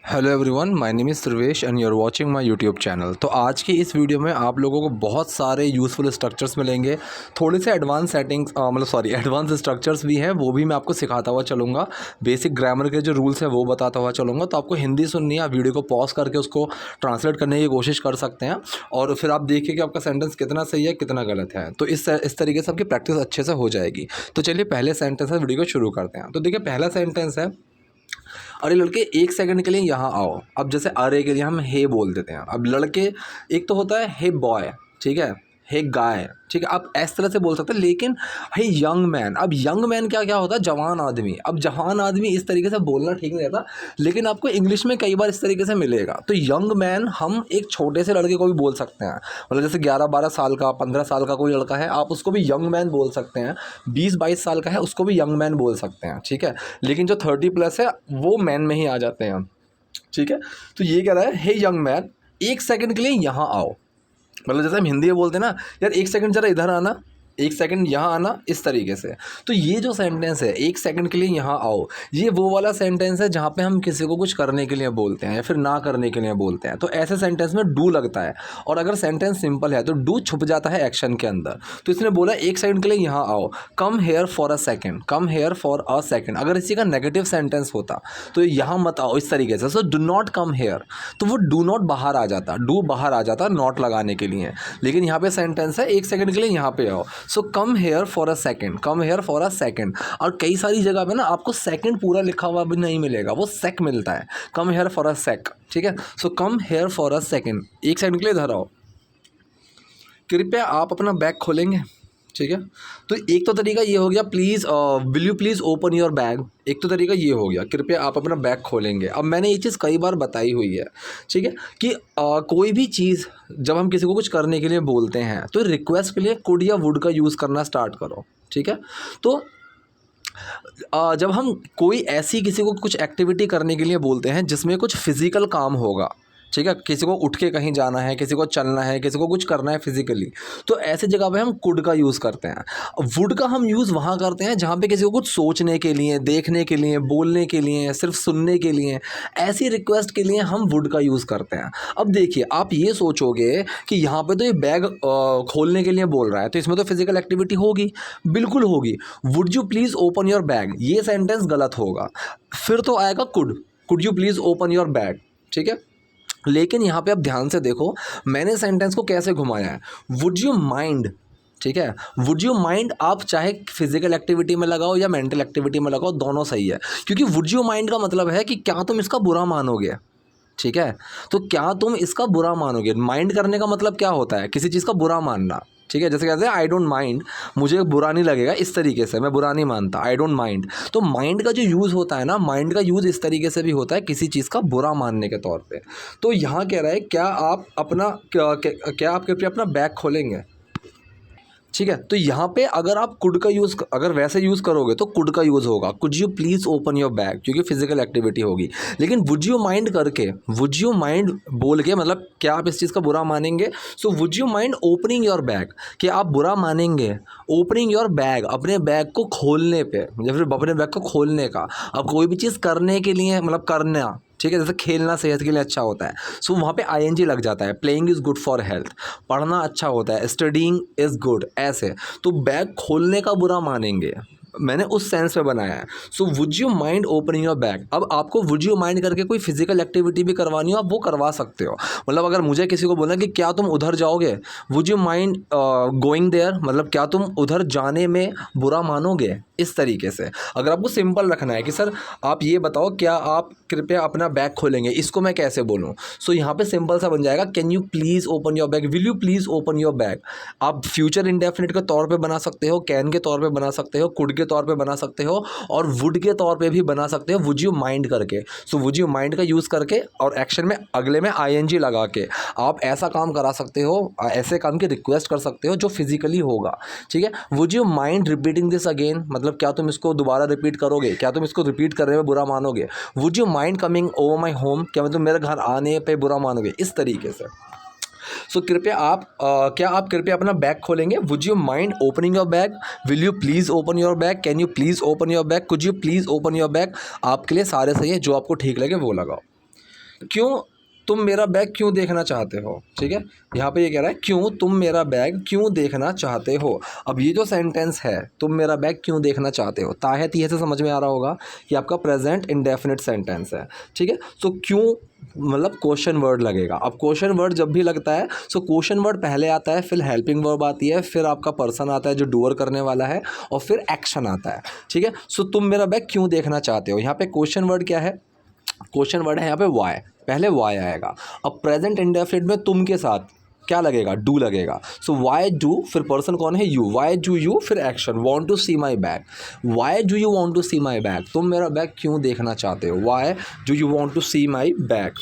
Hello everyone, my name is Sarvesh and you are watching my YouTube channel. तो आज की इस वीडियो में आप लोगों को बहुत सारे यूज़फुल स्ट्रक्चर्स मिलेंगे। थोड़े से एडवांस सेटिंग्स एडवांस स्ट्रक्चर्स भी हैं, वो भी मैं आपको सिखाता हुआ चलूँगा। बेसिक ग्रामर के जो रूल्स हैं वो बताता हुआ चलूँगा। तो आपको हिंदी सुननी है, आप वीडियो को पॉज करके उसको ट्रांसलेट करने की कोशिश कर सकते हैं और फिर आप देखिए कि आपका सेंटेंस कितना सही है कितना गलत है। तो इस तरीके से आपकी प्रैक्टिस अच्छे से हो जाएगी। तो चलिए पहले सेंटेंस है, वीडियो को शुरू करते हैं। तो देखिए पहला सेंटेंस है, अरे लड़के एक सेकंड के लिए यहाँ आओ। अब जैसे अरे के लिए हम हे बोल देते हैं। अब लड़के एक तो होता है हे बॉय, ठीक है, हे गाय, ठीक है, आप इस तरह से बोल सकते हैं। लेकिन हे यंग मैन, अब यंग मैन क्या क्या होता है, जवान आदमी। अब जवान आदमी इस तरीके से बोलना ठीक नहीं रहता, लेकिन आपको इंग्लिश में कई बार इस तरीके से मिलेगा। तो यंग मैन हम एक छोटे से लड़के को भी बोल सकते हैं, मतलब जैसे 11-12 साल का, 15 साल का कोई लड़का है, आप उसको भी यंग मैन बोल सकते हैं। 20-22 साल का है, उसको भी यंग मैन बोल सकते हैं, ठीक है। लेकिन जो 30+ है वो मैन में ही आ जाते हैं, ठीक है। तो ये कह रहा है हे यंग मैन, एक सेकंड के लिए यहाँ आओ। मतलब जैसे हम हिंदी में बोलते हैं ना, यार एक सेकंड जरा इधर आना, एक सेकंड यहाँ आना, इस तरीके से। तो ये जो सेंटेंस है एक सेकंड के लिए यहाँ आओ, ये वो वाला सेंटेंस है जहाँ पे हम किसी को कुछ करने के लिए बोलते हैं या फिर ना करने के लिए बोलते हैं। तो ऐसे सेंटेंस में डू लगता है, और अगर सेंटेंस सिंपल है तो डू छुप जाता है एक्शन के अंदर। तो इसने बोला एक सेकंड के लिए यहाँ आओ, कम here for a second, come here for a second. अगर इसी का नेगेटिव सेंटेंस होता तो यहाँ मत आओ, इस तरीके से। So do not come here, तो वो डू नॉट बाहर आ जाता, डू बाहर आ जाता नॉट लगाने के लिए। लेकिन यहाँ पे सेंटेंस है एक सेकंड के लिए यहाँ पे आओ। So come here for a second, come here for a second. और कई सारी जगह पे ना आपको सेकंड पूरा लिखा हुआ भी नहीं मिलेगा, वो सेक मिलता है, कम हेयर फॉर अ सेक, ठीक है। So come here for a second, एक सेकंड के लिए इधर आओ। कृपया आप अपना बैग खोलेंगे, ठीक है। तो एक तो तरीका ये हो गया, please will you please open your bag. एक तो तरीका ये हो गया, कृपया आप अपना बैग खोलेंगे। अब मैंने ये चीज़ कई बार बताई हुई है, ठीक है, कि कोई भी चीज़ जब हम किसी को कुछ करने के लिए बोलते हैं तो रिक्वेस्ट के लिए कुड या वुड का यूज़ करना स्टार्ट करो, ठीक है। तो जब हम कोई ऐसी किसी को कुछ एक्टिविटी करने के लिए बोलते हैं जिसमें कुछ फिजिकल काम होगा, ठीक है, किसी को उठ के कहीं जाना है, किसी को चलना है, किसी को कुछ करना है फिजिकली, तो ऐसी जगह पे हम कुड का यूज़ करते हैं। वुड का हम यूज़ वहाँ करते हैं जहाँ पे किसी को कुछ सोचने के लिए, देखने के लिए, बोलने के लिए, सिर्फ सुनने के लिए, ऐसी रिक्वेस्ट के लिए हम वुड का यूज़ करते हैं। अब देखिए आप ये सोचोगे कि यहाँ पे तो ये बैग खोलने के लिए बोल रहा है, तो इसमें तो फिजिकल एक्टिविटी होगी, बिल्कुल होगी। Would you please open your bag, ये सेंटेंस गलत होगा। फिर तो आएगा could you please open your bag, ठीक है। लेकिन यहाँ पे आप ध्यान से देखो, मैंने सेंटेंस को कैसे घुमाया है। वुड यू माइंड, ठीक है, वुड यू माइंड आप चाहे फिजिकल एक्टिविटी में लगाओ या मेंटल एक्टिविटी में लगाओ, दोनों सही है। क्योंकि वुड यू माइंड का मतलब है कि क्या तुम इसका बुरा मानोगे, ठीक है। तो क्या तुम इसका बुरा मानोगे, माइंड करने का मतलब क्या होता है, किसी चीज़ का बुरा मानना, ठीक है। जैसे कहते हैं आई डोंट माइंड, मुझे बुरा नहीं लगेगा, इस तरीके से मैं बुरा नहीं मानता, आई डोंट माइंड। तो माइंड का जो यूज़ होता है ना, माइंड का यूज़ इस तरीके से भी होता है किसी चीज़ का बुरा मानने के तौर पे। तो यहाँ कह रहा है क्या आप क्या आप कृपया अपना बैग खोलेंगे, ठीक है। तो यहाँ पे अगर आप कुड का यूज़, अगर वैसे यूज़ करोगे तो कुड का यूज़ होगा, could you please open your bag, क्योंकि फिजिकल एक्टिविटी होगी। लेकिन वुड यू माइंड करके, वुड यू माइंड बोल के, मतलब क्या आप इस चीज़ का बुरा मानेंगे। So would you mind opening your bag, कि आप बुरा मानेंगे ओपनिंग योर बैग, अपने बैग को खोलने पे, या फिर अपने बैग को खोलने का। अब कोई भी चीज़ करने के लिए, मतलब करना, ठीक है, जैसे खेलना सेहत के लिए अच्छा होता है, सो वहाँ पे आईएनजी लग जाता है। Playing is good for health, पढ़ना अच्छा होता है, स्टडीइंग इज़ गुड, ऐसे। तो बैग खोलने का बुरा मानेंगे, मैंने उस सेंस में बनाया है। So would you mind opening your bag. अब आपको वुड यू माइंड करके कोई फिजिकल एक्टिविटी भी करवानी हो, आप वो करवा सकते हो। मतलब अगर मुझे किसी को बोलना कि क्या तुम उधर जाओगे, would you mind going there, मतलब क्या तुम उधर जाने में बुरा मानोगे, इस तरीके से। अगर आपको सिंपल रखना है कि सर आप ये बताओ क्या आप कृपया अपना बैग खोलेंगे, इसको मैं कैसे बोलूँ। सो यहाँ पे सिंपल सा बन जाएगा, can you please open your bag, will you please open your bag. आप फ्यूचर इंडेफिनिट के तौर पे बना सकते हो, कैन के तौर पे बना सकते हो, कुड के तौर पे बना सकते हो, और वुड के तौर पे भी बना सकते हो, वुड यू माइंड करके। सो वुड यू माइंड का यूज़ करके और एक्शन में अगले में आईएनजी लगा के आप ऐसा काम करा सकते हो, ऐसे काम की रिक्वेस्ट कर सकते हो जो फिजिकली होगा, ठीक है। Would you mind repeating this again, मतलब क्या तुम इसको दोबारा रिपीट करोगे, क्या तुम इसको रिपीट करने में बुरा मानोगे। Would you mind coming over my home, क्या मतलब मेरे घर आने पे बुरा मानोगे, इस तरीके से। सो कृपया आप क्या आप कृपया अपना बैग खोलेंगे। Would you mind opening your bag, will you please open your bag, can you please open your bag, could you please open your bag. आपके लिए सारे सही है, जो आपको ठीक लगे वो लगाओ। क्यों तुम मेरा बैग क्यों देखना चाहते हो, ठीक है। यहाँ पे ये कह रहा है क्यों तुम मेरा बैग क्यों देखना चाहते हो। अब ये जो सेंटेंस है तुम मेरा बैग क्यों देखना चाहते हो, ताहे तीहे से समझ में आ रहा होगा कि आपका प्रेजेंट इंडेफिनिट सेंटेंस है, ठीक है। सो क्यों मतलब क्वेश्चन वर्ड लगेगा। अब क्वेश्चन वर्ड जब भी लगता है सो क्वेश्चन वर्ड पहले आता है, फिर हेल्पिंग वर्ब आती है, फिर आपका पर्सन आता है जो डूअर करने वाला है, और फिर एक्शन आता है, ठीक है। सो तुम मेरा बैग क्यों देखना चाहते हो, यहाँ पे क्वेश्चन वर्ड क्या है, क्वेश्चन वर्ड है यहाँ पे वाई, पहले वाई आएगा। अब प्रेजेंट इंडेफिनिट में तुम के साथ क्या लगेगा, डू लगेगा। सो वाई डू, फिर पर्सन कौन है, यू, वाई डू यू, फिर action, want to see my bag, why do you want to see my bag, तुम मेरा बैग क्यों देखना चाहते हो, why do you want to see my bag.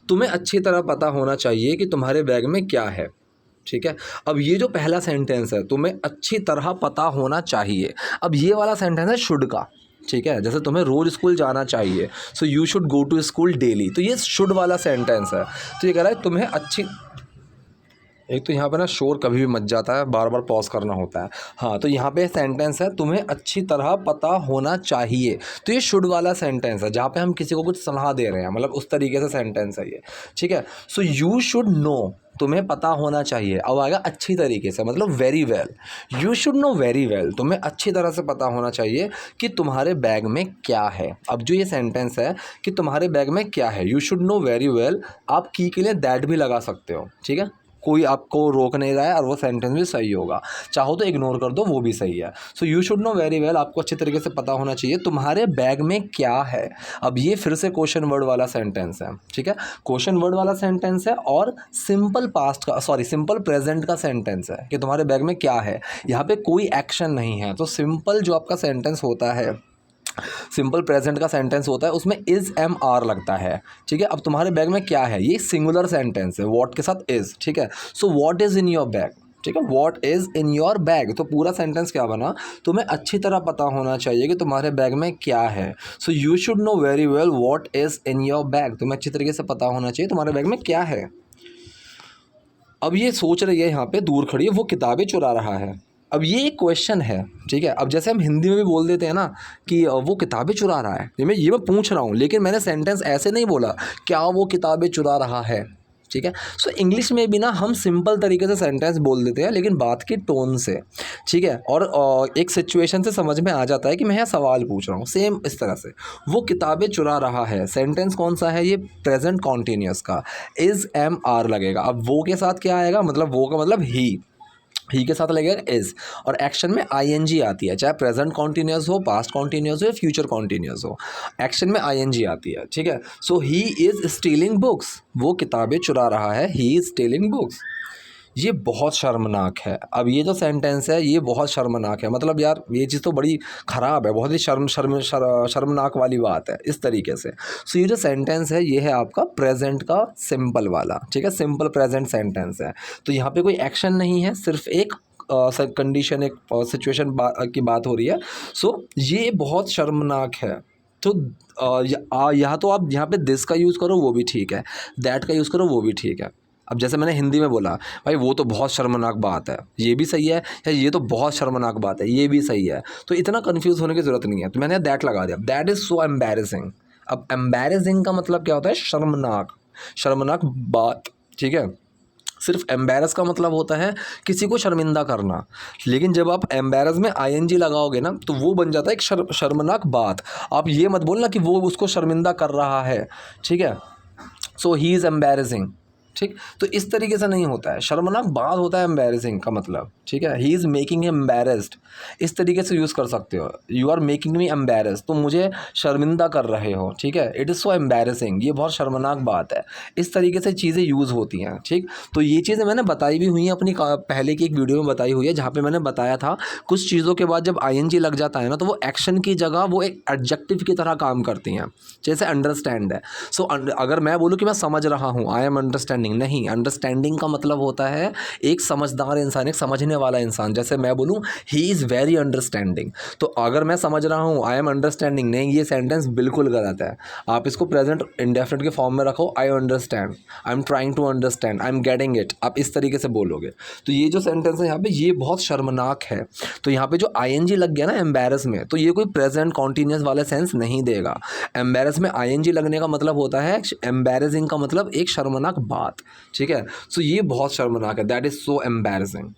तुम्हें अच्छी तरह पता होना चाहिए कि तुम्हारे बैग में क्या है, ठीक है। अब ये जो पहला सेंटेंस है तुम्हें अच्छी तरह पता होना चाहिए, अब ये वाला सेंटेंस है शुड का, ठीक है। जैसे तुम्हें रोज़ स्कूल जाना चाहिए, so you should go to school daily, तो ये शुड वाला सेंटेंस है। तो ये कह रहा है तुम्हें अच्छी, एक तो यहाँ पे ना शोर कभी भी मच जाता है, बार बार पॉज करना होता है। हाँ, तो यहाँ पे सेंटेंस है तुम्हें अच्छी तरह पता होना चाहिए, तो ये शुड वाला सेंटेंस है जहाँ पे हम किसी को कुछ सलाह दे रहे हैं, मतलब उस तरीके से सेंटेंस है ये, ठीक है। सो यू शुड नो, तुम्हें पता होना चाहिए। अब आएगा अच्छी तरीके से, मतलब very well, you should know very well, तुम्हें अच्छी तरह से पता होना चाहिए कि तुम्हारे बैग में क्या है। अब जो ये सेंटेंस है कि तुम्हारे बैग में क्या है, you should know very well, आप की के लिए दैट भी लगा सकते हो, ठीक है। कोई आपको रोक नहीं रहा है और वो सेंटेंस भी सही होगा, चाहो तो इग्नोर कर दो, वो भी सही है। सो you should know very well, आपको अच्छी तरीके से पता होना चाहिए तुम्हारे बैग में क्या है। अब ये फिर से क्वेश्चन वर्ड वाला सेंटेंस है, ठीक है। क्वेश्चन वर्ड वाला सेंटेंस है और सिंपल पास्ट का, सॉरी सिंपल प्रेजेंट का सेंटेंस है कि तुम्हारे बैग में क्या है। यहाँ पे कोई एक्शन नहीं है, तो सिंपल जो आपका सेंटेंस होता है, सिंपल प्रेजेंट का सेंटेंस होता है, उसमें इज़ एम आर लगता है, ठीक है। अब तुम्हारे बैग में क्या है, ये सिंगुलर सेंटेंस है, वॉट के साथ इज़, ठीक है। So what is in your bag, ठीक है, what is in your bag, तो पूरा सेंटेंस क्या बना, तुम्हें अच्छी तरह पता होना चाहिए कि तुम्हारे बैग में क्या है। सो you should know very well what is in your bag, तुम्हें अच्छी तरीके से पता होना चाहिए तुम्हारे बैग में क्या है। अब ये सोच रही है यहाँ पे दूर खड़ी है, वो किताबें चुरा रहा है। अब ये एक क्वेश्चन है, ठीक है। अब जैसे हम हिंदी में भी बोल देते हैं ना कि वो किताबें चुरा रहा है, ये मैं पूछ रहा हूँ, लेकिन मैंने सेंटेंस ऐसे नहीं बोला क्या वो किताबें चुरा रहा है, ठीक है। सो इंग्लिश में भी ना हम सिंपल तरीके से सेंटेंस बोल देते हैं, लेकिन बात की टोन से, ठीक है। और एक सिचुएशन से समझ में आ जाता है कि मैं यहाँ सवाल पूछ रहा हूँ, सेम इस तरह से। वो किताबें चुरा रहा है, सेंटेंस कौन सा है, ये प्रेजेंट कॉन्टीन्यूअस का, इज़ एम आर लगेगा। अब वो के साथ क्या आएगा, मतलब वो का मतलब ही के साथ लगेगा इज़, और एक्शन में आईएनजी आती है, चाहे प्रेजेंट कॉन्टीन्यूअस हो, पास्ट कॉन्टीन्यूअस हो या फ्यूचर कॉन्टीन्यूअस हो, एक्शन में आईएनजी आती है, ठीक है। सो ही इज़ स्टीलिंग बुक्स, वो किताबें चुरा रहा है, ही इज़ स्टीलिंग बुक्स। ये बहुत शर्मनाक है। अब ये जो सेंटेंस है ये बहुत शर्मनाक है, मतलब यार ये चीज़ तो बड़ी ख़राब है, बहुत ही शर्मनाक वाली बात है इस तरीके से। सो ये जो सेंटेंस है ये है आपका प्रेजेंट का सिंपल वाला, ठीक है, सिंपल प्रेजेंट सेंटेंस है। तो यहाँ पे कोई एक्शन नहीं है, सिर्फ एक कंडीशन, एक सिचुएशन की बात हो रही है। सो ये बहुत शर्मनाक है। तो यहाँ तो आप यहाँ पे दिस का यूज़ करो वो भी ठीक है, दैट का यूज़ करो वो भी ठीक है। अब जैसे मैंने हिंदी में बोला भाई वो तो बहुत शर्मनाक बात है, ये भी सही है, या ये तो बहुत शर्मनाक बात है, ये भी सही है, तो इतना कंफ्यूज होने की ज़रूरत नहीं है। तो मैंने दैट लगा दिया, दैट इज़ सो एम्बैरेसिंग। अब एम्बैरेसिंग का मतलब क्या होता है, शर्मनाक, शर्मनाक बात, ठीक है। सिर्फ एम्बैरस का मतलब होता है किसी को शर्मिंदा करना, लेकिन जब आप एम्बैरस में आईएनजी लगाओगे ना तो वो बन जाता है एक शर्मनाक बात। आप ये मत बोलना कि वो उसको शर्मिंदा कर रहा है, ठीक है। सो ही इज़ एम्बैरेसिंग, ठीक। तो इस तरीके से नहीं होता है, शर्मनाक बात होता है एम्बैरेसिंग का मतलब, ठीक है। ही इज़ मेकिंग एम्बैरेस्ड, इस तरीके से यूज़ कर सकते हो, you are making me embarrassed, तुम मुझे शर्मिंदा कर रहे हो, ठीक है। इट इज़ सो एम्बैरेसिंग, ये बहुत शर्मनाक बात है, इस तरीके से चीज़ें यूज़ होती हैं, ठीक। तो ये चीज़ें मैंने बताई भी हुई हैं अपनी पहले की एक वीडियो में बताई हुई है, जहाँ पर मैंने बताया था कुछ चीज़ों के बाद जब आईएनजी लग जाता है ना तो वो एक्शन की जगह वो एक एडजेक्टिव की तरह काम करती हैं, जैसे अंडरस्टैंड है। सो अगर मैं बोलूँ कि मैं समझ रहा हूँ, आई एम अंडरस्टैंडिंग, अंडरस्टैंडिंग नहीं, अंडरस्टैंडिंग का मतलब होता है एक समझदार इंसान, एक समझने वाला इंसान। जैसे मैं बोलूँ ही इज़ वेरी अंडरस्टैंडिंग, तो अगर मैं समझ रहा हूँ आई एम अंडरस्टैंडिंग, नहीं, ये सेंटेंस बिल्कुल गलत है। आप इसको प्रेजेंट इंडेफिनिट के फॉर्म में रखो, I understand, I am trying to understand, I am getting it, आप इस तरीके से बोलोगे। तो ये जो सेंटेंस है यहाँ पे ये बहुत शर्मनाक है। तो यहाँ पे जो आईएनजी लग गया ना एम्बैरस में, तो ये कोई प्रेजेंट कॉन्टीन्यूस वाला सेंस नहीं देगा। एम्बैरस में आईएनजी लगने का मतलब होता है एम्बैरेसिंग का मतलब एक शर्मनाक बात, ठीक है। सो ये बहुत शर्मनाक है, दैट इज़ सो एम्बैरेसिंग।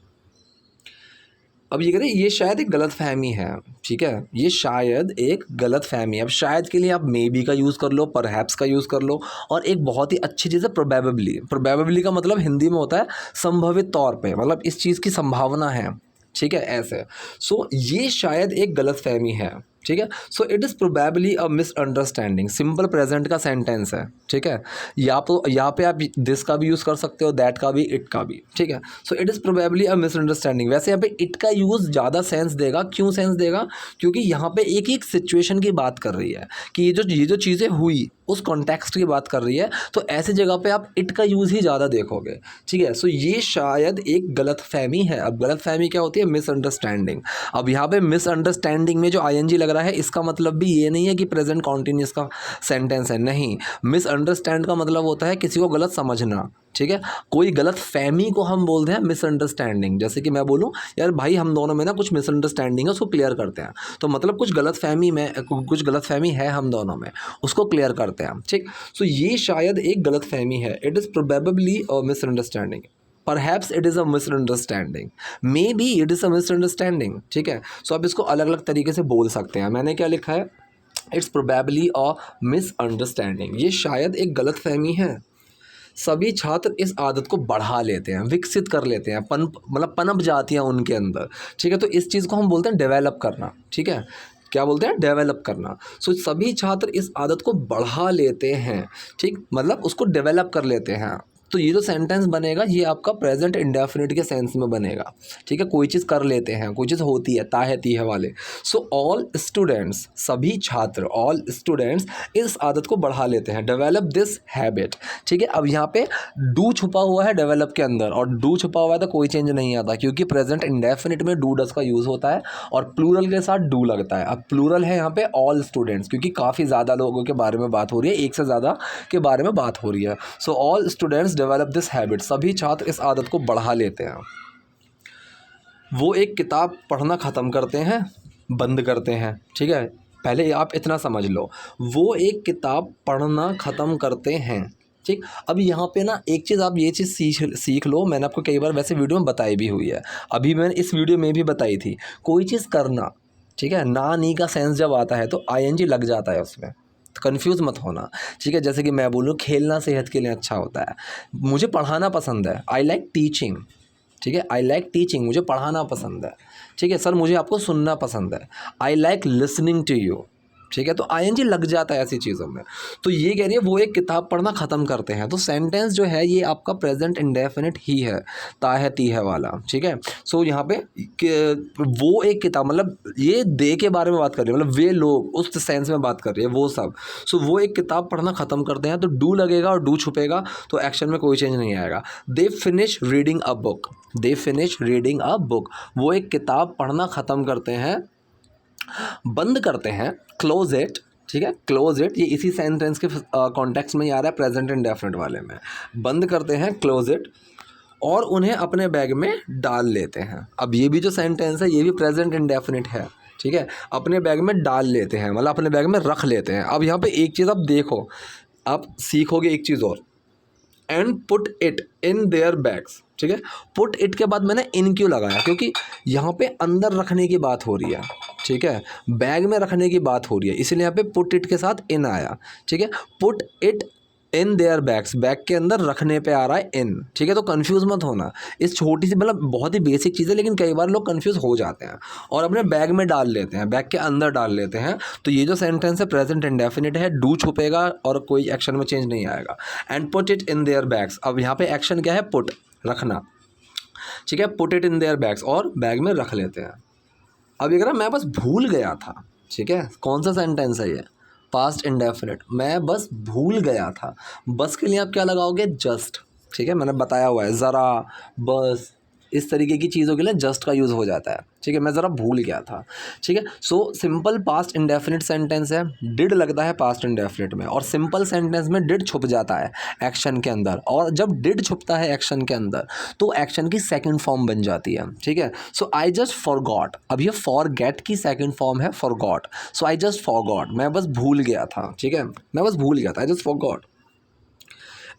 अब ये करें, ये शायद एक गलत फहमी है, ठीक है, ये शायद एक गलत फहमी है। अब शायद के लिए आप मे बी का यूज़ कर लो, परहैप्स का यूज़ कर लो, और एक बहुत ही अच्छी चीज़ है प्रोबेबली। प्रोबेबली का मतलब हिंदी में होता है संभावित तौर पे, मतलब इस चीज़ की संभावना है, ठीक है, ऐसे। सो ये शायद एक गलत फहमी है, ठीक है। So it is probably a misunderstanding, simple present का सेंटेंस है, ठीक है। या तो यहाँ पे आप दिस का भी यूज़ कर सकते हो, दैट का भी, इट का भी, ठीक है। So it is probably a misunderstanding. वैसे यहाँ पे इट का यूज़ ज़्यादा सेंस देगा, क्यों सेंस देगा, क्योंकि यहाँ पे एक एक सिचुएशन की बात कर रही है कि ये जो चीज़ें हुई उस कॉन्टेक्स्ट की बात कर रही है, तो ऐसी जगह पे आप इट का यूज़ ही ज़्यादा देखोगे, ठीक है। सो ये शायद एक गलत फहमी है। अब गलत फहमी क्या होती है, मिसअंडरस्टैंडिंग। अब यहाँ पे मिसअंडरस्टैंडिंग में जो आईएनजी लग रहा है, इसका मतलब भी ये नहीं है कि प्रेजेंट कॉन्टिन्यूस का सेंटेंस है, नहीं। मिसअंडरस्टैंड का मतलब होता है किसी को गलत समझना, ठीक है। कोई गलत फहमी को हम बोलते हैं मिसअंडरस्टैंडिंग। जैसे कि मैं बोलूँ यार भाई हम दोनों में ना कुछ मिसअंडरस्टैंडिंग है, उसको क्लियर करते हैं, तो मतलब कुछ गलत फहमी है हम दोनों में, उसको क्लियर करते हैं, ठीक। सो ये शायद एक गलत फहमी है, it is probably a misunderstanding, perhaps it is a misunderstanding, may be it is a misunderstanding, ठीक है। सो आप इसको अलग अलग तरीके से बोल सकते हैं। मैंने क्या लिखा है, इट्स प्रोबेबली अ मिसअंडरस्टैंडिंग, ये शायद एक गलत फहमी है। सभी छात्र इस आदत को बढ़ा लेते हैं, विकसित कर लेते हैं, पनप जाती हैं उनके अंदर, ठीक है। तो इस चीज़ को हम बोलते हैं डेवलप करना, ठीक है। क्या बोलते हैं, डेवलप करना। सो सभी छात्र इस आदत को बढ़ा लेते हैं, ठीक, मतलब उसको डेवलप कर लेते हैं। तो ये जो सेंटेंस बनेगा ये आपका प्रेजेंट इंडेफिनिट के सेंस में बनेगा, ठीक है। कोई चीज़ कर लेते हैं, कोई चीज़ होती है, ताहती है वाले। सो ऑल स्टूडेंट्स, सभी छात्र, ऑल स्टूडेंट्स इस आदत को बढ़ा लेते हैं, डेवलप दिस हैबिट, ठीक है। अब यहाँ पे डू छुपा हुआ है डेवलप के अंदर, और डू छुपा हुआ है तो कोई चेंज नहीं आता, क्योंकि प्रेजेंट इंडेफिनिट में डू डस का यूज़ होता है और प्लूरल के साथ डू लगता है। अब प्लूरल है यहाँ पे ऑल स्टूडेंट्स, क्योंकि काफ़ी ज़्यादा लोगों के बारे में बात हो रही है, एक से ज़्यादा के बारे में बात हो रही है। So all students develop this habit, सभी छात्र इस आदत को बढ़ा लेते हैं। वो एक किताब पढ़ना ख़त्म करते हैं, बंद करते हैं, ठीक है। पहले आप इतना समझ लो, वो एक किताब पढ़ना ख़त्म करते हैं, ठीक। अब यहाँ पे ना एक चीज़, आप ये चीज़ सीख लो, मैंने आपको कई बार वैसे वीडियो में बताई भी हुई है, अभी मैंने इस वीडियो में भी बताई थी। कोई चीज़ करना, ठीक है, ना नी का सेंस जब आता है तो आईएनजी लग जाता है उसमें, तो कन्फ्यूज़ मत होना, ठीक है। जैसे कि मैं बोलूँ खेलना सेहत के लिए अच्छा होता है, मुझे पढ़ाना पसंद है, आई लाइक टीचिंग, ठीक है, आई लाइक टीचिंग, मुझे पढ़ाना पसंद है, ठीक है। सर मुझे आपको सुनना पसंद है, I like listening to you, ठीक है। तो आईएनजी लग जाता है ऐसी चीज़ों में। तो ये कह रही है वो एक किताब पढ़ना ख़त्म करते हैं, तो सेंटेंस जो है ये आपका प्रेजेंट इंडेफिनिट ही है, ताहे तीहे वाला, ठीक है। सो यहाँ पे वो एक किताब, मतलब ये दे के बारे में बात कर रही है, मतलब वे लोग उस सेंस में बात कर रही है, वो सब। सो वो एक किताब पढ़ना ख़त्म करते हैं, तो डू लगेगा और डू छुपेगा, तो एक्शन में कोई चेंज नहीं आएगा। They finish reading a book, they finish reading a book, वो एक किताब पढ़ना ख़त्म करते हैं, बंद करते हैं, क्लोज इट, ठीक है। क्लोज इट ये इसी सेंटेंस के कॉन्टेक्स्ट में ही आ रहा है, प्रेजेंट इंडेफिनिट वाले में। बंद करते हैं, क्लोज इट, और उन्हें अपने बैग में डाल लेते हैं। अब ये भी जो सेंटेंस है ये भी प्रेजेंट इंडेफिनिट है, ठीक है। अपने बैग में डाल लेते हैं मतलब अपने बैग में रख लेते हैं। अब यहाँ पे एक चीज़ आप देखो, आप सीखोगे एक चीज़ और, and put it in their bags, ठीक है। पुट इट के बाद मैंने इन क्यों लगाया, क्योंकि यहाँ पे अंदर रखने की बात हो रही है, ठीक है, बैग में रखने की बात हो रही है, इसलिए यहाँ पे पुट इट के साथ इन आया, ठीक है। Put it in their bags, bag के अंदर रखने पे आ रहा है इन, ठीक है। तो कंफ्यूज मत होना, इस छोटी सी मतलब बहुत ही बेसिक चीज़ है, लेकिन कई बार लोग कंफ्यूज हो जाते हैं और अपने बैग में डाल लेते हैं, बैग के अंदर डाल लेते हैं। तो ये जो सेंटेंस है प्रेजेंट इंडेफिनिट है, डू छुपेगा और कोई एक्शन में चेंज नहीं आएगा। And put it in their bags, अब यहाँ पे एक्शन क्या है, पुट, रखना, ठीक है। Put it in their bags, और बैग में रख लेते हैं। अब ये कह रहा मैं बस भूल गया था, ठीक है। कौन सा सेंटेंस है ये, पास्ट इंडेफिनिट, मैं बस भूल गया था। बस के लिए आप क्या लगाओगे, जस्ट, ठीक है, मैंने बताया हुआ है, ज़रा, बस, इस तरीके की चीज़ों के लिए जस्ट का यूज़ हो जाता है। ठीक है, मैं ज़रा भूल गया था। ठीक है, so simple past indefinite sentence है, डिड लगता है पास्ट इंडेफिनिट में, और सिंपल सेंटेंस में डिड छुप जाता है एक्शन के अंदर, और जब डिड छुपता है एक्शन के अंदर तो एक्शन की सेकंड फॉर्म बन जाती है। ठीक है, सो आई जस्ट फॉरगॉट, अब ये फॉरगेट की सेकंड फॉर्म है forgot. So I just forgot, मैं बस भूल गया था। ठीक है, मैं बस भूल गया था, आई जस्ट फॉरगॉट।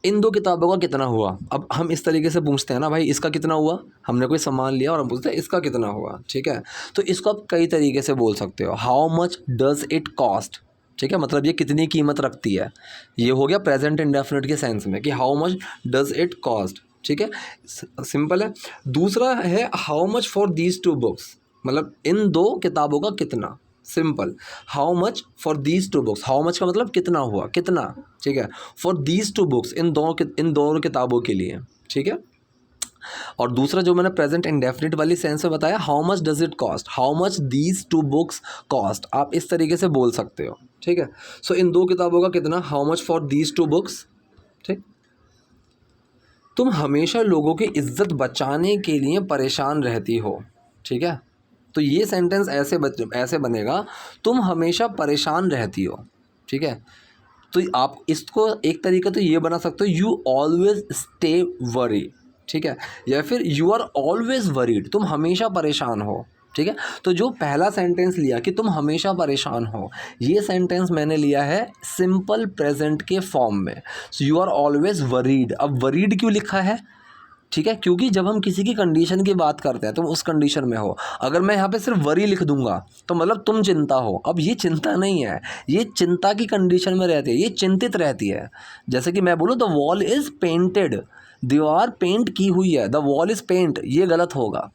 इन दो किताबों का कितना हुआ? अब हम इस तरीके से पूछते हैं ना, भाई इसका कितना हुआ, हमने कोई सामान लिया और हम पूछते हैं इसका कितना हुआ। ठीक है, तो इसको आप कई तरीके से बोल सकते हो। How much does it cost, ठीक है, मतलब ये कितनी कीमत रखती है, ये हो गया प्रेजेंट इंडेफिनिट के सेंस में कि how much does it cost. ठीक है, सिंपल है। दूसरा है how much for these two books, मतलब इन दो किताबों का कितना, simple. How much for these two books, how much का मतलब कितना हुआ, कितना। ठीक है, फॉर दीज टू बुक्स, इन दोनों किताबों के लिए। ठीक है, और दूसरा जो मैंने प्रेजेंट इंडेफिनिट वाली सेंस में बताया, how much does it cost, how much these two books cost, आप इस तरीके से बोल सकते हो। ठीक है, सो इन दो किताबों का कितना, how much for these two books. ठीक, तुम हमेशा लोगों की इज्जत बचाने के लिए परेशान रहती हो। ठीक है, तो ये सेंटेंस ऐसे बनेगा, तुम हमेशा परेशान रहती हो। ठीक है, तो आप इसको एक तरीका तो ये बना सकते हो, यू ऑलवेज स्टे वरी। ठीक है, या फिर यू आर ऑलवेज वरीड, तुम हमेशा परेशान हो। ठीक है, तो जो पहला सेंटेंस लिया कि तुम हमेशा परेशान हो, ये सेंटेंस मैंने लिया है सिंपल प्रेजेंट के फॉर्म में। So you are always worried. अब वरीड क्यों लिखा है? ठीक है, क्योंकि जब हम किसी की कंडीशन की बात करते हैं, तुम उस कंडीशन में हो, अगर मैं यहाँ पे सिर्फ वरी लिख दूंगा तो मतलब तुम चिंता हो। अब ये चिंता नहीं है, ये चिंता की कंडीशन में रहती है, ये चिंतित रहती है। जैसे कि मैं बोलूँ द वॉल इज़ पेंटेड, दीवार पेंट की हुई है, द वॉल इज़ पेंट, ये गलत होगा।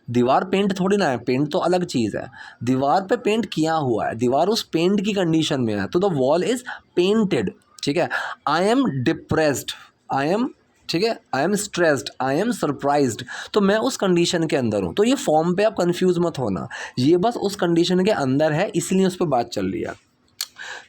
दीवार पेंट थोड़ी ना है, पेंट तो अलग चीज़ है। दीवार पे पेंट किया हुआ है, दीवार उस पेंट की कंडीशन में है, तो द वॉल इज़ पेंटेड। ठीक है, I am depressed, I am, ठीक है, I am stressed, I am surprised, तो मैं उस कंडीशन के अंदर हूँ। तो ये फॉर्म पे आप कंफ्यूज मत होना, ये बस उस कंडीशन के अंदर है, इसलिए उस पर बात चल रही है।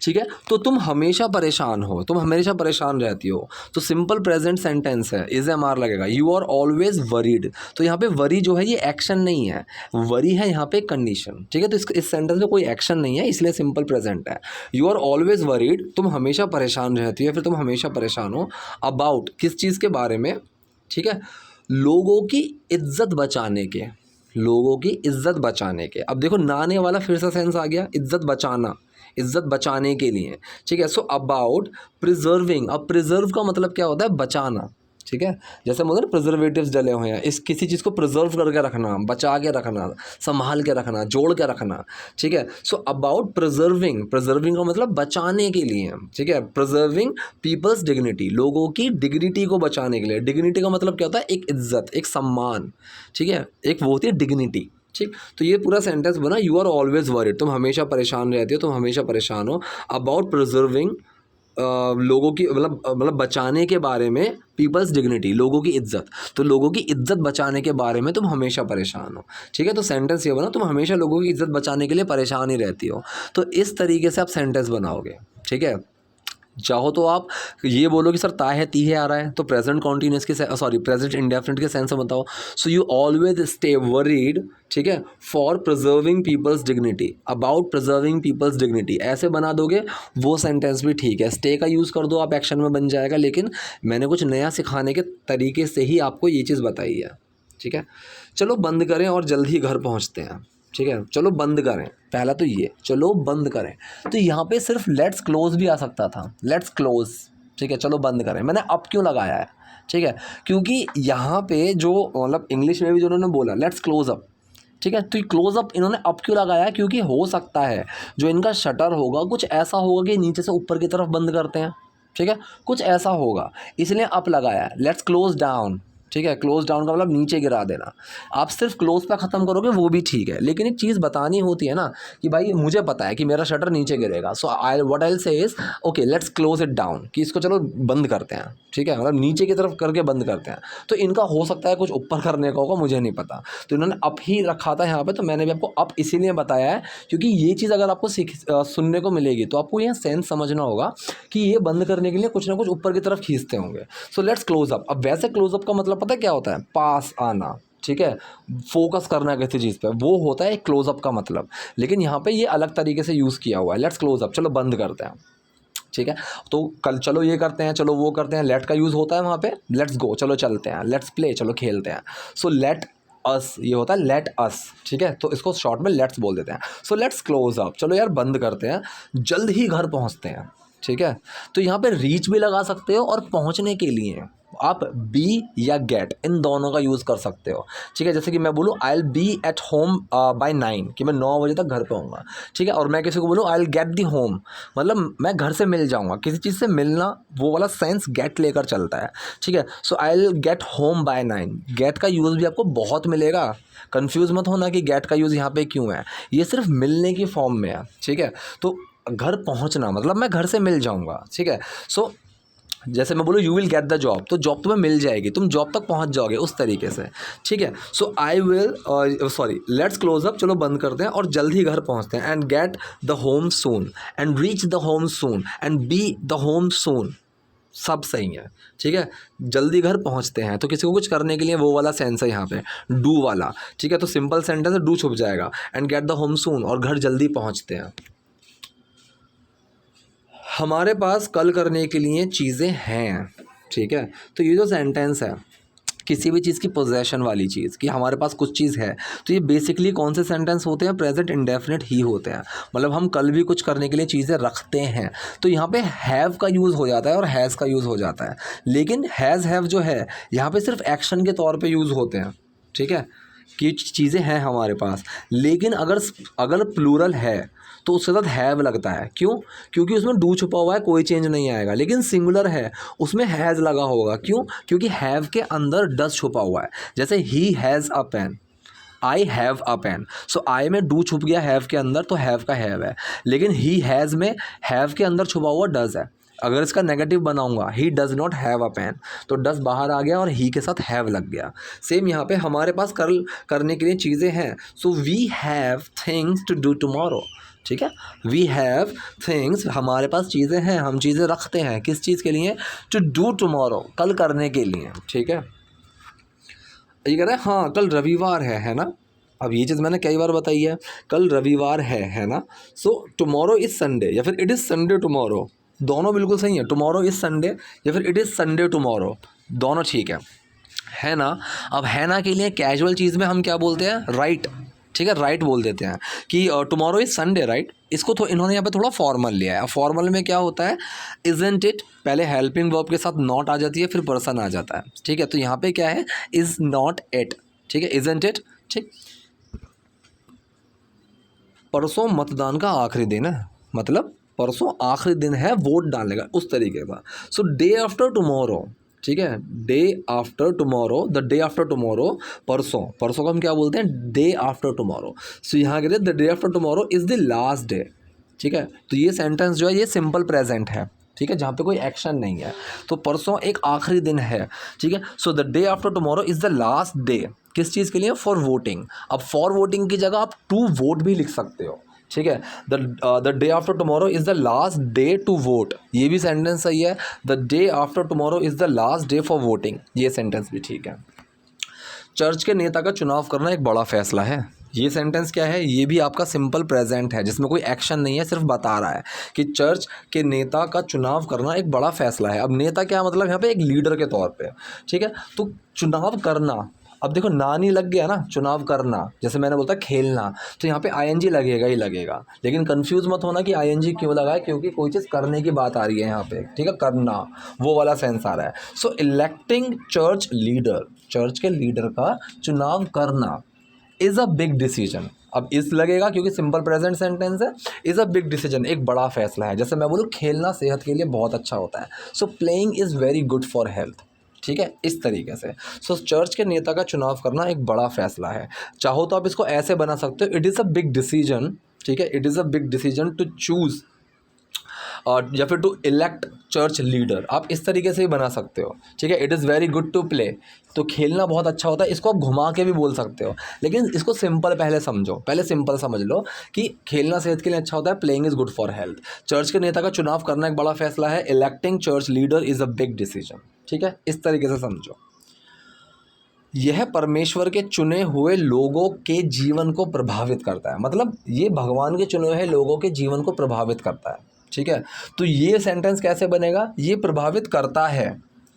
ठीक है, तो तुम हमेशा परेशान हो, तुम हमेशा परेशान रहती हो, तो सिंपल प्रेजेंट सेंटेंस है, इज एम आर लगेगा, यू आर ऑलवेज वरीड। तो यहाँ पे वरी जो है ये एक्शन नहीं है, वरी है यहाँ पे कंडीशन। ठीक है, तो इस सेंटेंस में कोई एक्शन नहीं है, इसलिए सिंपल प्रेजेंट है। यू आर ऑलवेज वरीड, तुम हमेशा परेशान रहती हो, फिर तुम हमेशा परेशान हो अबाउट, किस चीज़ के बारे में? ठीक है, लोगों की इज्जत बचाने के, लोगों की इज्जत बचाने के। अब देखो नाने वाला फिर से सेंस आ गया, इज्जत बचाना, इज्जत बचाने के लिए। ठीक है, सो अबाउट प्रिजर्विंग, अब प्रिजर्व का मतलब क्या होता है? बचाना। ठीक है, जैसे मतलब प्रिजर्वेटिव्स डले हुए हैं, इस किसी चीज़ को प्रिजर्व करके रखना, बचा के रखना, संभाल के रखना, जोड़ के रखना। ठीक है, सो अबाउट प्रिजर्विंग, प्रिजर्विंग का मतलब बचाने के लिए। ठीक है, प्रिजर्विंग पीपल्स डिग्निटी, लोगों की डिग्निटी को बचाने के लिए। डिग्निटी का मतलब क्या होता है? एक इज्जत, एक सम्मान। ठीक है, एक वो होती है डिग्निटी। ठीक, तो ये पूरा सेंटेंस बना, यू आर ऑलवेज वरीड, तुम हमेशा परेशान रहती हो, तुम हमेशा परेशान हो अबाउट प्रिजर्विंग, लोगों की मतलब बचाने के बारे में, पीपल्स डिग्निटी, लोगों की इज्जत, तो लोगों की इज्जत बचाने के बारे में तुम हमेशा परेशान हो। ठीक है, तो सेंटेंस ये बना, तुम हमेशा लोगों की इज्जत बचाने के लिए परेशान ही रहती हो। तो इस तरीके से आप सेंटेंस बनाओगे। ठीक है, चाहो तो आप ये बोलो कि सर ता है ती है आ रहा है, तो प्रेजेंट कॉन्टीन्यूस के सॉरी प्रेजेंट इंडेफिनिट के सेंस में बताओ। So you always stay worried, ठीक है, for preserving people's dignity, about preserving people's dignity, ऐसे बना दोगे वो सेंटेंस भी ठीक है। स्टे का यूज़ कर दो आप, एक्शन में बन जाएगा, लेकिन मैंने कुछ नया सिखाने के तरीके से ही आपको ये चीज़ बताई है। ठीक है, चलो बंद करें और जल्दी घर पहुँचते हैं। ठीक है, चलो बंद करें, पहला तो ये, चलो बंद करें। तो यहाँ पे सिर्फ लेट्स क्लोज भी आ सकता था, लेट्स क्लोज। ठीक है, चलो बंद करें, मैंने अब क्यों लगाया है? ठीक है, क्योंकि यहाँ पे जो मतलब इंग्लिश में भी जो उन्होंने बोला लेट्स क्लोज अप, ठीक है, तो ये क्लोज अप इन्होंने अब क्यों लगाया? क्योंकि हो सकता है जो इनका शटर होगा कुछ ऐसा होगा कि नीचे से ऊपर की तरफ बंद करते हैं। ठीक है, कुछ ऐसा होगा, इसलिए अप लगाया है, लेट्स क्लोज डाउन। ठीक है, क्लोज डाउन का मतलब नीचे गिरा देना। आप सिर्फ क्लोज पे ख़त्म करोगे वो भी ठीक है, लेकिन एक चीज़ बतानी होती है ना कि भाई मुझे पता है कि मेरा शटर नीचे गिरेगा, so I what I will say is okay let's close it down, कि इसको चलो बंद करते हैं, ठीक है, मतलब नीचे की तरफ करके बंद करते हैं। तो इनका हो सकता है कुछ ऊपर करने का होगा, मुझे नहीं पता, तो इन्होंने अप ही रखा था यहाँ पे, तो मैंने भी आपको अप इसीलिए बताया है क्योंकि ये चीज़ अगर आपको सुनने को मिलेगी तो आपको यह सेंस समझना होगा कि ये बंद करने के लिए कुछ ना कुछ ऊपर की तरफ खींचते होंगे। So let's close up. अब वैसे क्लोज अप का मतलब पता है क्या होता है? पास आना, ठीक है, फोकस करना किसी चीज़ पे, वो होता है क्लोजअप का मतलब। लेकिन यहाँ पे ये अलग तरीके से यूज़ किया हुआ है। लेट्स क्लोज अप, चलो बंद करते हैं, ठीक है। तो कल चलो ये करते हैं, चलो वो करते हैं, लेट का यूज़ होता है वहाँ पे, लेट्स गो चलो चलते हैं, लेट्स प्ले चलो खेलते हैं। सो लेट अस ये होता है लेट अस, ठीक है, तो इसको शॉर्ट में लेट्स बोल देते हैं। सो लेट्स क्लोज अप, चलो यार बंद करते हैं, जल्द ही घर पहुँचते हैं, ठीक है। तो यहाँ पे रीच भी लगा सकते हो और पहुँचने के लिए आप बी या गेट इन दोनों का यूज़ कर सकते हो, ठीक है। जैसे कि मैं बोलूँ I will be at home by 9, कि मैं 9 बजे तक घर पे होऊंगा, ठीक है। और मैं किसी को बोलूँ I will get the home, मतलब मैं घर से मिल जाऊँगा, किसी चीज़ से मिलना, वो वाला सेंस गेट लेकर चलता है, ठीक है। So I will get home by 9, get का यूज़ भी आपको बहुत मिलेगा। कन्फ्यूज़ मत होना कि गेट का यूज़ यहाँ पे क्यों है, ये सिर्फ मिलने की फॉर्म में है, ठीक है। तो घर पहुँचना मतलब मैं घर से मिल जाऊँगा, ठीक है। सो जैसे मैं बोलूँ you will get the job, तो जॉब तुम्हें मिल जाएगी, तुम जॉब तक पहुंच जाओगे, उस तरीके से, ठीक है। So I will sorry let's close up, चलो बंद करते हैं और जल्द ही घर पहुंचते हैं, and get the home soon and reach the home soon and be the home soon, सब सही है, ठीक है। जल्दी घर पहुंचते हैं, तो किसी को कुछ करने के लिए वो वाला सेंस है यहाँ पे, डू वाला, ठीक है। तो सिंपल सेंटेंस है, डू छुप जाएगा, एंड गेट द होम सून, और घर जल्दी पहुंचते हैं। हमारे पास कल करने के लिए चीज़ें हैं, ठीक है। तो ये जो सेंटेंस है, किसी भी चीज़ की पोजेशन वाली चीज़, कि हमारे पास कुछ चीज़ है, तो ये बेसिकली कौन से सेंटेंस होते हैं? प्रेजेंट इंडेफिनिट ही होते हैं, मतलब हम कल भी कुछ करने के लिए चीज़ें रखते हैं। तो यहाँ पे हैव का यूज़ हो जाता है और हैज़ का यूज़ हो जाता है, लेकिन हैज़ हैव जो है यहाँ पे सिर्फ एक्शन के तौर पे यूज़ होते हैं, ठीक है, कि चीज़ें हैं हमारे पास। लेकिन अगर अगर प्लूरल है तो उसके साथ हैव लगता है, क्यों? क्योंकि उसमें डू छुपा हुआ है, कोई चेंज नहीं आएगा। लेकिन सिंगुलर है, उसमें हैज़ लगा होगा, क्यों? क्योंकि हैव के अंदर डज छुपा हुआ है। जैसे ही has a pen, I have a pen, so I में डू छुप गया हैव के अंदर, तो हैव का हैव है। लेकिन ही हैज़ में हैव के अंदर छुपा हुआ डज है। अगर इसका नेगेटिव बनाऊंगा, he does not have a pain, तो डज बाहर आ गया और ही के साथ हैव लग गया। सेम यहाँ पे हमारे पास कल करने के लिए चीज़ें हैं, so we have things to do tomorrow, ठीक है। वी हैव थिंग्स, हमारे पास चीज़ें हैं, हम चीज़ें रखते हैं, किस चीज़ के लिए? टू डू टुमारो, कल करने के लिए, ठीक है। ये कह रहा है हाँ कल रविवार है ना। अब ये चीज़ मैंने कई बार बताई है, कल रविवार है ना। सो टुमारो इज़ संडे, या फिर इट इज़ संडे टुमारो, दोनों बिल्कुल सही है। टुमारो इज़ संडे या फिर इट इज़ संडे टुमारो, दोनों ठीक है ना। अब है ना के लिए कैजुअल चीज़ में हम क्या बोलते हैं? राइट, ठीक है, राइट बोल देते हैं कि टुमारो इज़ संडे राइट। इसको तो इन्होंने यहाँ पे थोड़ा फॉर्मल लिया है। फॉर्मल में क्या होता है? इज़न्ट इट, पहले हेल्पिंग वर्ब के साथ नॉट आ जाती है, फिर पर्सन आ जाता है, ठीक है। तो यहाँ पे क्या है? इज़ नॉट इट, ठीक है, इज़न्ट इट, ठीक। परसों मतदान का आखिरी दिन है, मतलब परसों आखिरी दिन है वोट डालने का, उस तरीके का। सो डे आफ्टर टुमारो, ठीक है, day after tomorrow, the day after tomorrow, परसों, परसों को हम क्या बोलते हैं? Day after tomorrow. सो यहाँ कहते हैं the day after tomorrow is the last day, ठीक है। तो ये सेंटेंस जो है ये सिंपल प्रेजेंट है, ठीक है, जहाँ पे कोई एक्शन नहीं है। तो परसों एक आखिरी दिन है, ठीक है। So the day after tomorrow is the last day, किस चीज़ के लिए? For voting. अब फॉर वोटिंग की जगह आप टू वोट भी लिख सकते हो, ठीक है। The day after tomorrow is the last day to vote, ये भी सेंटेंस सही है। The day after tomorrow is the last day for voting, ये सेंटेंस भी ठीक है। चर्च के नेता का चुनाव करना एक बड़ा फैसला है, ये सेंटेंस क्या है? ये भी आपका सिंपल प्रेजेंट है, जिसमें कोई एक्शन नहीं है, सिर्फ बता रहा है कि चर्च के नेता का चुनाव करना एक बड़ा फैसला है। अब नेता क्या मतलब? यहाँ पे एक लीडर के तौर पे, ठीक है। तो चुनाव करना, अब देखो ना नहीं लग गया ना, चुनाव करना, जैसे मैंने बोलता खेलना, तो यहाँ पे आईएनजी लगेगा ही लगेगा। लेकिन कंफ्यूज मत होना कि आईएनजी क्यों लगा है, क्योंकि कोई चीज़ करने की बात आ रही है यहाँ पे, ठीक है, करना, वो वाला सेंस आ रहा है। सो इलेक्टिंग चर्च लीडर, चर्च के लीडर का चुनाव करना इज़ अ बिग डिसीजन। अब इस लगेगा क्योंकि सिंपल प्रेजेंट सेंटेंस है, इज़ अ बिग डिसीजन, एक बड़ा फैसला है। जैसे मैं बोलूँ खेलना सेहत के लिए बहुत अच्छा होता है, सो playing is very good for health, ठीक है, इस तरीके से। सो चर्च के नेता का चुनाव करना एक बड़ा फैसला है। चाहो तो आप इसको ऐसे बना सकते हो, it is a big decision, ठीक है, it is a big decision to choose या फिर टू इलेक्ट चर्च लीडर, आप इस तरीके से ही बना सकते हो, ठीक है। It is very good to play, तो खेलना बहुत अच्छा होता है, इसको आप घुमा के भी बोल सकते हो, लेकिन इसको सिंपल पहले समझो, पहले सिंपल समझ लो कि खेलना सेहत के लिए अच्छा होता है, playing is good for health. Church के नेता का चुनाव करना एक बड़ा फैसला है, electing church leader is a big decision, ठीक है, इस तरीके से समझो। यह परमेश्वर के चुने हुए लोगों के जीवन को प्रभावित करता है, मतलब ये भगवान के चुने हुए लोगों के जीवन को प्रभावित करता है, ठीक है। तो ये सेंटेंस कैसे बनेगा, ये प्रभावित करता है,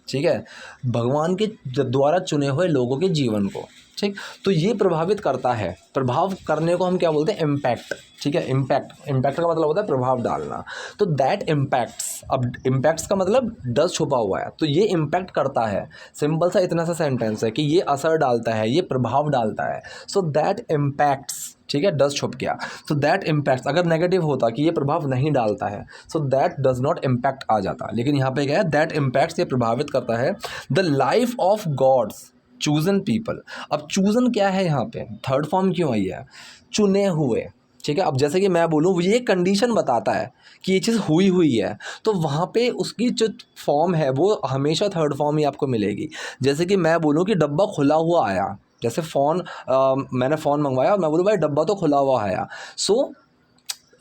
ठीक है, भगवान के द्वारा चुने हुए लोगों के जीवन को, ठीक। तो ये प्रभावित करता है, प्रभाव करने को हम क्या बोलते हैं, इम्पैक्ट, ठीक है। इम्पैक्ट, इम्पैक्ट का मतलब होता है प्रभाव डालना, तो दैट इम्पैक्ट्स, अब इम्पैक्ट्स का मतलब डस छुपा हुआ है, तो ये इम्पैक्ट करता है, सिंपल सा इतना सा सेंटेंस है कि ये असर डालता है, ये प्रभाव डालता है, सो दैट इम्पैक्ट्स, ठीक है, डस छुप गया, तो दैट इम्पैक्ट्स, अगर नेगेटिव होता कि ये प्रभाव नहीं डालता है, so that does not impact आ जाता, लेकिन यहाँ पे क्या है, दैट इम्पैक्ट्स, ये प्रभावित करता है the life of God's chosen people. अब चूजन क्या है, यहाँ पे थर्ड फॉर्म क्यों आई है, चुने हुए, ठीक है। अब जैसे कि मैं बोलूँ, ये कंडीशन बताता है कि ये चीज़ हुई हुई है, तो वहाँ पे उसकी जो फॉर्म है वो हमेशा थर्ड फॉर्म ही आपको मिलेगी। जैसे कि मैं बोलूँ कि डब्बा खुला हुआ आया, जैसे फ़ोन, मैंने फ़ोन मंगवाया और मैं बोलूँ भाई डब्बा तो खुला हुआ आया, सो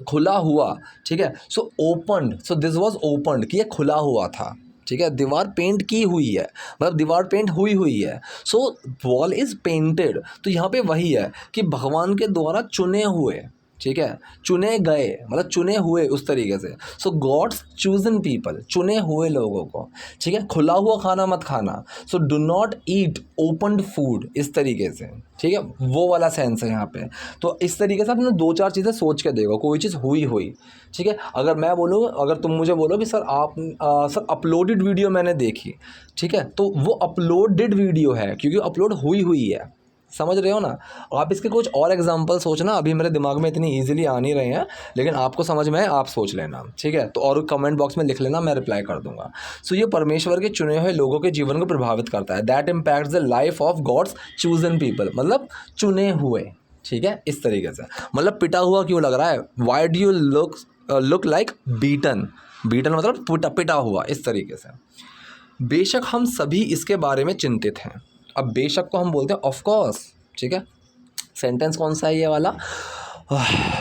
खुला हुआ, ठीक है, so opened, so this was opened, कि ये खुला हुआ था, ठीक है। दीवार पेंट की हुई है, मतलब दीवार पेंट हुई हुई है, सो वॉल इज़ पेंटेड, तो यहाँ पे वही है कि भगवान के द्वारा चुने हुए, ठीक है, चुने गए, मतलब चुने हुए उस तरीके से, सो गॉड्स चूजन पीपल, चुने हुए लोगों को, ठीक है। खुला हुआ खाना मत खाना, so do not eat opened food, इस तरीके से, ठीक है, वो वाला सेंस है यहाँ पे। तो इस तरीके से आपने दो चार चीज़ें सोच के देखो, कोई चीज़ हुई हुई, ठीक है। अगर मैं बोलूँ, अगर तुम मुझे बोलो कि सर आप सर अपलोडेड वीडियो मैंने देखी, ठीक है, तो वो अपलोडेड वीडियो है क्योंकि अपलोड हुई हुई है, समझ रहे हो ना। आप इसके कुछ और एग्जांपल सोचना, अभी मेरे दिमाग में इतनी इजीली आ नहीं रहे हैं, लेकिन आपको समझ में है आप सोच लेना, ठीक है। तो और कमेंट बॉक्स में लिख लेना, मैं रिप्लाई कर दूंगा। सो ये परमेश्वर के चुने हुए लोगों के जीवन को प्रभावित करता है, that impacts the life of God's chosen people, मतलब चुने हुए, ठीक है, इस तरीके से। मतलब पिटा हुआ क्यों लग रहा है, Y do you look like beaten, beaten मतलब पिटा हुआ, इस तरीके से। बेशक हम सभी इसके बारे में चिंतित हैं, अब बेशक को हम बोलते हैं ऑफ कोर्स, ठीक है। सेंटेंस कौन सा है ये वाला,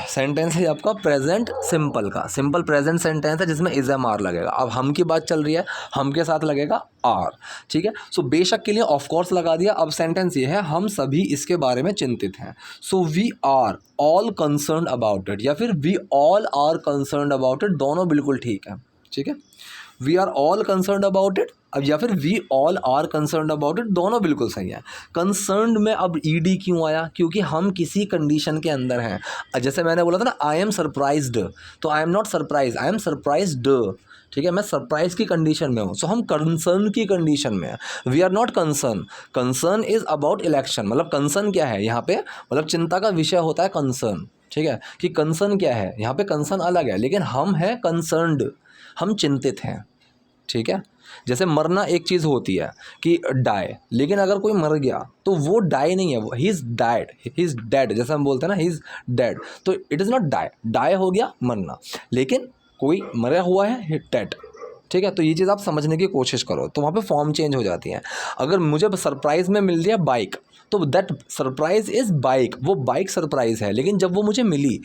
सेंटेंस है आपका प्रेजेंट सिंपल का, सिंपल प्रेजेंट सेंटेंस है जिसमें इज एम आर लगेगा। अब हम की बात चल रही है, हम के साथ लगेगा आर, ठीक है। सो बेशक के लिए ऑफ कोर्स लगा दिया। अब सेंटेंस ये है, हम सभी इसके बारे में चिंतित हैं, so we are all concerned about it, या फिर we all are concerned about it, दोनों बिल्कुल ठीक है, ठीक है। We are all concerned about it, अब या फिर we all are concerned about it, दोनों बिल्कुल सही है। कंसर्न्ड में अब ईडी क्यों आया, क्योंकि हम किसी कंडीशन के अंदर हैं। जैसे मैंने बोला था ना, आई एम सरप्राइज्ड, तो I am not surprise, I am surprised, ठीक है, मैं सरप्राइज की कंडीशन में हूँ, सो हम कंसर्न की कंडीशन में हैं। We are not concern, concern is about election, मतलब कंसर्न क्या है यहाँ पे, मतलब चिंता का विषय होता है कंसर्न, ठीक है, कि कंसर्न क्या है, यहाँ पे कंसर्न अलग है, लेकिन हम हैं कंसर्न्ड, हम चिंतित हैं, ठीक है। जैसे मरना एक चीज़ होती है कि डाई, लेकिन अगर कोई मर गया तो वो डाई नहीं है, वो he is died, he is dead, जैसे हम बोलते हैं ना, ही इज़ डेड, तो it is not die, die हो गया मरना, लेकिन कोई मरा हुआ है डेड, ठीक है। तो ये चीज़ आप समझने की कोशिश करो, तो वहाँ पे फॉर्म चेंज हो जाती है। अगर मुझे सरप्राइज़ में मिल गया बाइक, तो दैट सरप्राइज इज़ बाइक, वो बाइक सरप्राइज़ है, लेकिन जब वो मुझे मिली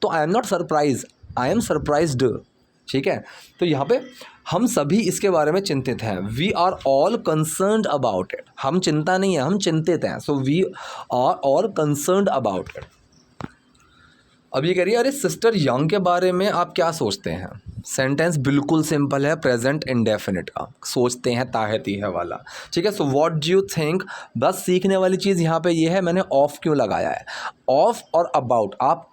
तो I am not surprise, I am surprised, ठीक है। तो यहाँ पे हम सभी इसके बारे में चिंतित हैं, we are all concerned about it, हम चिंता नहीं है, हम चिंतित हैं, so we are all concerned about it. अब ये कह रही है, अरे सिस्टर यंग के बारे में आप क्या सोचते हैं। सेंटेंस बिल्कुल सिंपल है, प्रेजेंट इंडेफिनिट का, सोचते हैं ताहती है वाला, ठीक है। So what do you think, बस सीखने वाली चीज़ यहाँ पे ये है, मैंने ऑफ क्यों लगाया है, ऑफ और अबाउट आप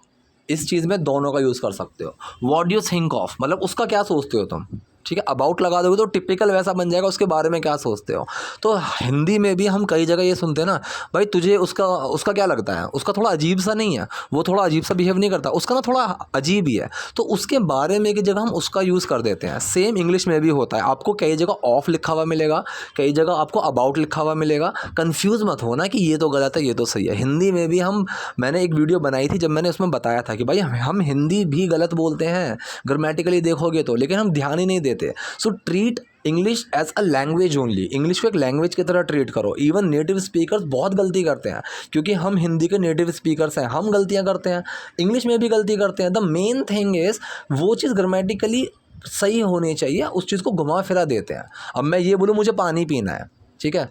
इस चीज़ में दोनों का यूज़ कर सकते हो। What do you think of, मतलब उसका क्या सोचते हो तुम, ठीक है, अबाउट लगा दोगे तो टिपिकल वैसा बन जाएगा, उसके बारे में क्या सोचते हो। तो हिंदी में भी हम कई जगह ये सुनते हैं ना, भाई तुझे उसका उसका क्या लगता है, उसका थोड़ा अजीब सा नहीं है, वो थोड़ा अजीब सा बिहेव नहीं करता, उसका ना थोड़ा अजीब ही है, तो उसके बारे में की जगह हम उसका यूज़ कर देते हैं। सेम इंग्लिश में भी होता है, आपको कई जगह ऑफ लिखा हुआ मिलेगा, कई जगह आपको अबाउट लिखा हुआ मिलेगा। कन्फ्यूज़ मत होना कि ये तो गलत है ये तो सही है। हिंदी में भी मैंने एक वीडियो बनाई थी जब मैंने उसमें बताया था कि भाई हम हिंदी भी गलत बोलते हैं ग्रामेटिकली देखोगे तो, लेकिन हम ध्यान ही नहीं देते। So treat English as a language only, English को एक लैंग्वेज की तरह ट्रीट करो। इवन नेटिव स्पीकर्स बहुत गलती करते हैं, क्योंकि हम हिंदी के नेटिव स्पीकर्स हैं, हम गलतियां करते हैं, इंग्लिश में भी गलती करते हैं। द मेन थिंग इज़ वो चीज़ ग्रामेटिकली सही होनी चाहिए, उस चीज़ को घुमा फिरा देते हैं। अब मैं ये बोलूँ मुझे पानी पीना है, ठीक है,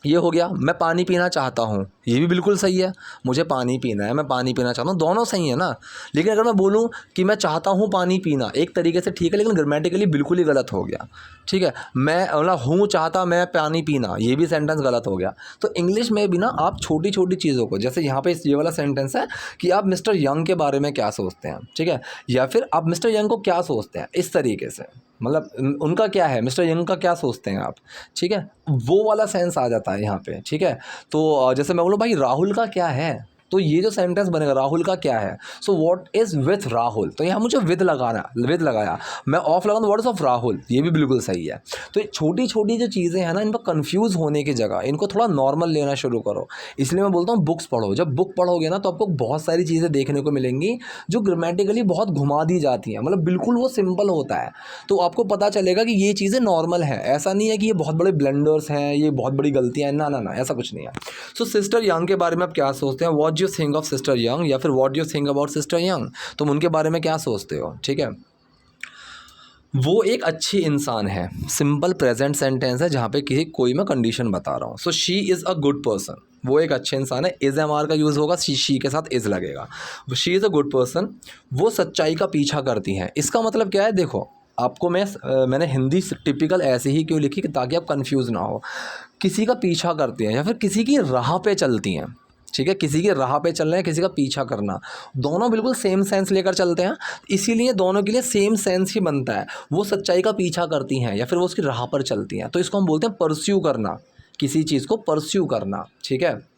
ये हो गया, मैं पानी पीना चाहता हूँ, ये भी बिल्कुल सही है, मुझे पानी पीना है, मैं पानी पीना चाहता हूँ, दोनों सही है ना। लेकिन अगर मैं बोलूँ कि मैं चाहता हूँ पानी पीना, एक तरीके से ठीक है, लेकिन ग्रामेटिकली बिल्कुल ही गलत हो गया, ठीक है। मैं मतलब हूँ चाहता मैं पानी पीना, ये भी सेंटेंस गलत हो गया। तो इंग्लिश में भी ना आप छोटी छोटी चीज़ों को, जैसे यहाँ पे ये वाला सेंटेंस है कि आप मिस्टर यंग के बारे में क्या सोचते हैं, ठीक है, या फिर आप मिस्टर यंग को क्या सोचते हैं, इस तरीके से, मतलब उनका क्या है, मिस्टर यंग का क्या सोचते हैं आप, ठीक है, वो वाला सेंस आ जाता है यहाँ पे, ठीक है। तो जैसे मैं बोलूँ भाई राहुल का क्या है, तो ये जो सेंटेंस बनेगा राहुल का क्या है, so what is with Rahul, तो यहाँ मुझे विद लगाया, मैं ऑफ लगाऊँ व्हाट इज़ ऑफ राहुल, ये भी बिल्कुल सही है। तो ये छोटी छोटी जो चीज़ें हैं ना, इन पर कन्फ्यूज़ होने की जगह इनको थोड़ा नॉर्मल लेना शुरू करो। इसलिए मैं बोलता हूँ बुक्स पढ़ो, जब बुक पढ़ोगे ना तो आपको बहुत सारी चीज़ें देखने को मिलेंगी जो ग्रामेटिकली बहुत घुमा दी जाती हैं, मतलब बिल्कुल वो सिंपल होता है, तो आपको पता चलेगा कि ये चीज़ें नॉर्मल हैं। ऐसा नहीं है कि ये बहुत बड़े ब्लेंडर्स हैं, ये बहुत बड़ी गलतियाँ हैं, ना ना ना, ऐसा कुछ नहीं है। सो सिस्टर यंग के बारे में आप क्या सोचते हैं, what you think of sister young, या फिर what you think about sister young, तुम उनके बारे में क्या सोचते हो, ठीक है। वो एक अच्छी इंसान है, सिंपल प्रेजेंट सेंटेंस है जहाँ पे कोई मैं कंडीशन बता रहा हूँ। So she is a good person, वो एक अच्छे इंसान है, इज़ एम आर का यूज़ होगा, शी के साथ इज़ लगेगा। She is a good person, वो सच्चाई का पीछा करती हैं। इसका मतलब क्या है, देखो आपको मैंने हिंदी टिपिकल ऐसे ही क्यों लिखी कि ताकि आप कंफ्यूज ना हो। किसी का पीछा करती हैं या फिर किसी की राह पे चलती हैं, ठीक है, किसी की राह पे चलना है, किसी का पीछा करना, दोनों बिल्कुल सेम सेंस लेकर चलते हैं, इसीलिए दोनों के लिए सेम सेंस ही बनता है। वो सच्चाई का पीछा करती हैं या फिर वो उसकी राह पर चलती हैं, तो इसको हम बोलते हैं परस्यू करना, किसी चीज़ को परस्यू करना, ठीक है।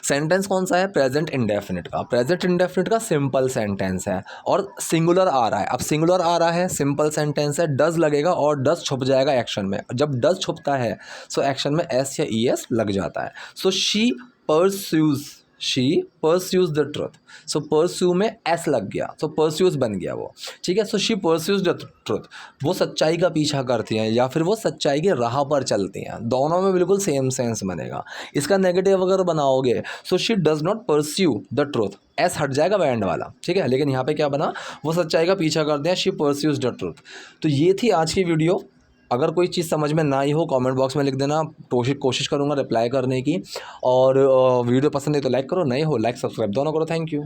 सेंटेंस कौन सा है, प्रेजेंट इंडेफिनिट का। प्रेजेंट इंडेफिनिट का सिंपल सेंटेंस है और सिंगुलर आ रहा है। अब सिंगुलर आ रहा है, सिंपल सेंटेंस है, डज लगेगा और डज छुप जाएगा एक्शन में। जब डज छुपता है सो एक्शन में एस या ई एस लग जाता है। So she pursues the truth, so pursue में एस लग गया, सो परस्यूज बन गया वो, ठीक है। So she pursues the truth, वो सच्चाई का पीछा करती हैं या फिर वो सच्चाई की राह पर चलती हैं, दोनों में बिल्कुल सेम सेंस बनेगा। इसका नेगेटिव अगर बनाओगे so she does not pursue the truth, S हट जाएगा बैंड वाला, ठीक है, लेकिन यहाँ पे क्या बना, वो सच्चाई का पीछा करते हैं, शी परस्यूज द ट्रुथ। तो ये थी आज की वीडियो। अगर कोई चीज़ समझ में ना आई हो कमेंट बॉक्स में लिख देना, कोशिश करूँगा रिप्लाई करने की। और वीडियो पसंद है तो लाइक करो, नए हो लाइक सब्सक्राइब दोनों करो। Thank you.